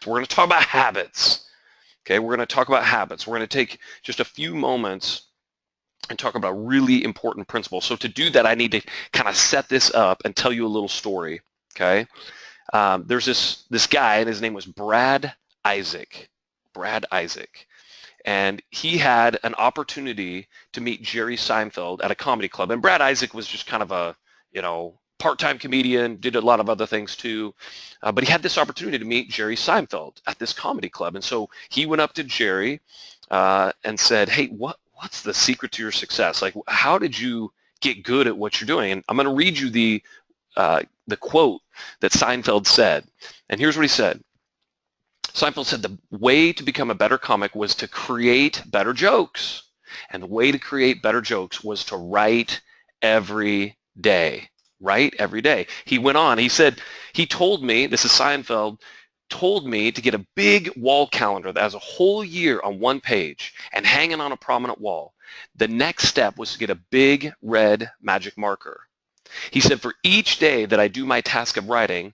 We're going to talk about habits. Okay, we're going to talk about habits. We're going to take just a few moments and talk about really important principles. So to do that, I need to kind of set this up and tell you a little story. Okay, there's this guy, and his name was Brad Isaac. Brad Isaac. And he had an opportunity to meet Jerry Seinfeld at a comedy club. And Brad Isaac was just kind of a, part-time comedian, did a lot of other things too. But he had this opportunity to meet Jerry Seinfeld at this comedy club. And so he went up to Jerry and said, hey, what's the secret to your success? Like, how did you get good at what you're doing? And I'm going to read you the quote that Seinfeld said. And here's what he said. Seinfeld said the way to become a better comic was to create better jokes. And the way to create better jokes was to write every day. Write every day. He went on, he said, he told me, this is Seinfeld, told me to get a big wall calendar that has a whole year on one page and hanging on a prominent wall. The next step was to get a big red magic marker. He said, for each day that I do my task of writing,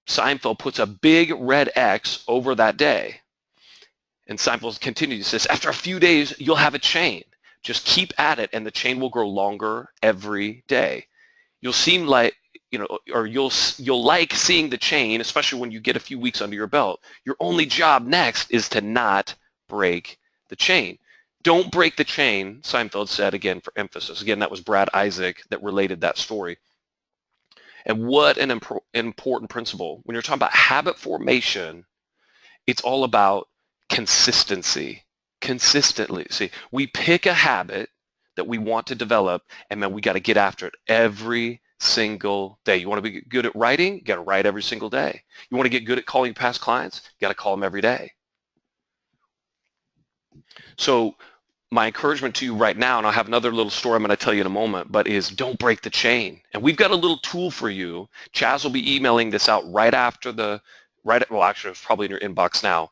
Seinfeld puts a big red X over that day. And Seinfeld continues, he says, after a few days, you'll have a chain. Just keep at it and the chain will grow longer every day. You'll seem like, or you'll like seeing the chain, especially when you get a few weeks under your belt. Your only job next is to not break the chain. Don't break the chain, Seinfeld said, again, for emphasis. Again, that was Brad Isaac that related that story. And what an important principle. When you're talking about habit formation, it's all about consistency. Consistently. See, we pick a habit that we want to develop, and then we got to get after it every single day. You want to be good at writing? You got to write every single day. You want to get good at calling past clients? You got to call them every day. So my encouragement to you right now, and I'll have another little story I'm going to tell you in a moment, but is don't break the chain. And we've got a little tool for you. Chaz will be emailing this out right after well, actually, it's probably in your inbox now.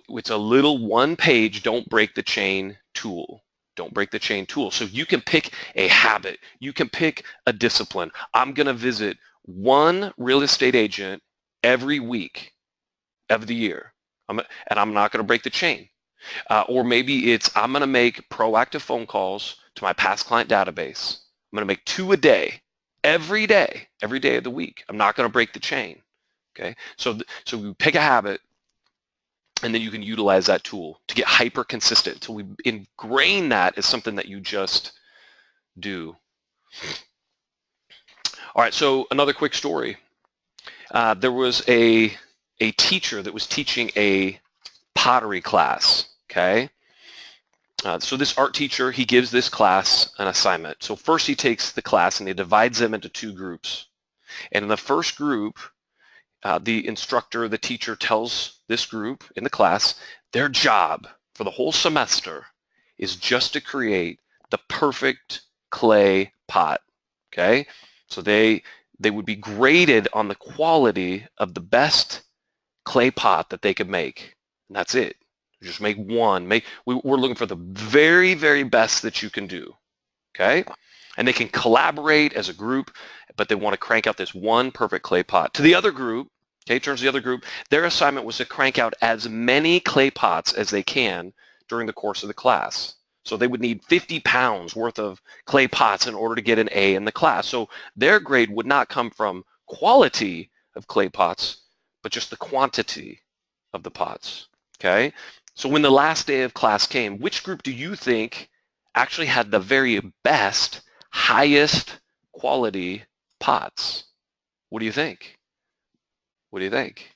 It's a little one-page don't break the chain tool. Don't break the chain tool. So you can pick a habit. You can pick a discipline. I'm going to visit one real estate agent every week of the year, and I'm not going to break the chain. Or maybe it's I'm going to make proactive phone calls to my past client database. I'm going to make 2 a day, every day of the week. I'm not going to break the chain. Okay, so we pick a habit, and then you can utilize that tool to get hyper consistent until we ingrain that as something that you just do. All right, so another quick story. There was a teacher that was teaching a pottery class, okay? So this art teacher, he gives this class an assignment. So first he takes the class and he divides them into 2 groups. And in the first group, the instructor, the teacher tells this group in the class, their job for the whole semester is just to create the perfect clay pot, okay? So they would be graded on the quality of the best clay pot that they could make, and that's it. Just make one. We're looking for the very, very best that you can do, okay? And they can collaborate as a group, but they want to crank out this one perfect clay pot. To the other group, okay, turns to the other group, their assignment was to crank out as many clay pots as they can during the course of the class. So they would need 50 pounds worth of clay pots in order to get an A in the class. So their grade would not come from quality of clay pots, but just the quantity of the pots, okay? So when the last day of class came, which group do you think actually had the very best, highest quality pots? What do you think? What do you think?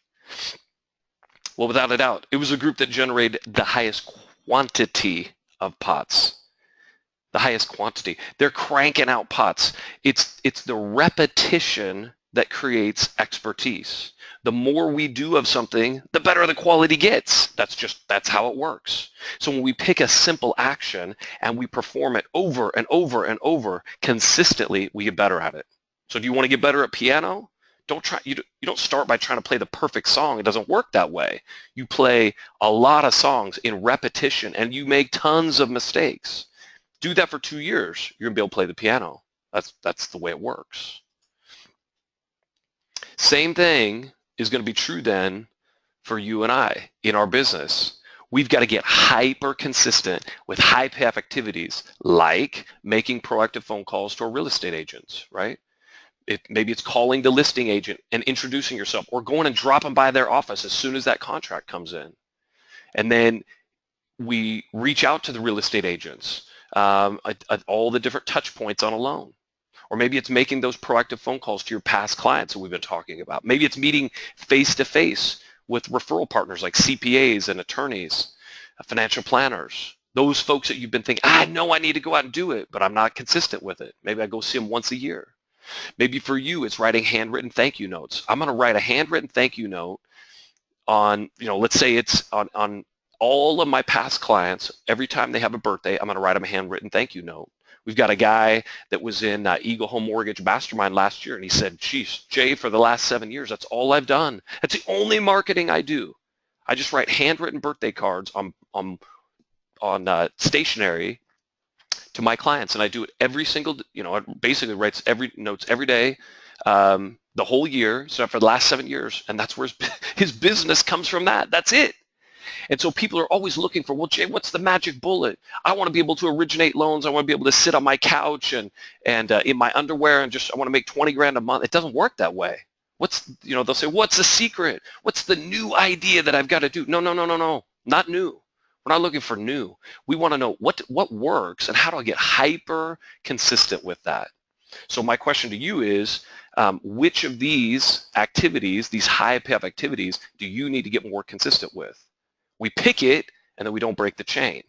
Well, without a doubt, it was a group that generated the highest quantity of pots. The highest quantity. They're cranking out pots. It's the repetition that creates expertise. The more we do of something, the better the quality gets. That's how it works. So when we pick a simple action and we perform it over and over and over consistently, we get better at it. So do you want to get better at piano? You don't start by trying to play the perfect song. It doesn't work that way. You play a lot of songs in repetition and you make tons of mistakes. Do that for 2 years, you're gonna be able to play the piano. That's the way it works. Same thing is going to be true then for you and I in our business. We've got to get hyper consistent with high payoff activities like making proactive phone calls to our real estate agents, right? Maybe it's calling the listing agent and introducing yourself, or going and dropping by their office as soon as that contract comes in. And then we reach out to the real estate agents at all the different touch points on a loan. Or maybe it's making those proactive phone calls to your past clients that we've been talking about. Maybe it's meeting face-to-face with referral partners like CPAs and attorneys, financial planners, those folks that you've been thinking, I know I need to go out and do it, but I'm not consistent with it. Maybe I go see them once a year. Maybe for you, it's writing handwritten thank you notes. I'm going to write a handwritten thank you note on, let's say it's on all of my past clients. Every time they have a birthday, I'm going to write them a handwritten thank you note. We've got a guy that was in Eagle Home Mortgage Mastermind last year, and he said, geez, Jay, for the last 7 years, that's all I've done. That's the only marketing I do. I just write handwritten birthday cards on stationery to my clients, and I do it every single, it basically writes notes every day, the whole year, so for the last 7 years, and that's where his business comes from. That's it. And so people are always looking for, well, Jay, what's the magic bullet? I want to be able to originate loans. I want to be able to sit on my couch and in my underwear and I want to make 20 grand a month. It doesn't work that way. They'll say, what's the secret? What's the new idea that I've got to do? No, not new. We're not looking for new. We want to know what works and how do I get hyper consistent with that? So my question to you is, which of these activities, these high payoff activities, do you need to get more consistent with? We pick it, and then we don't break the chain.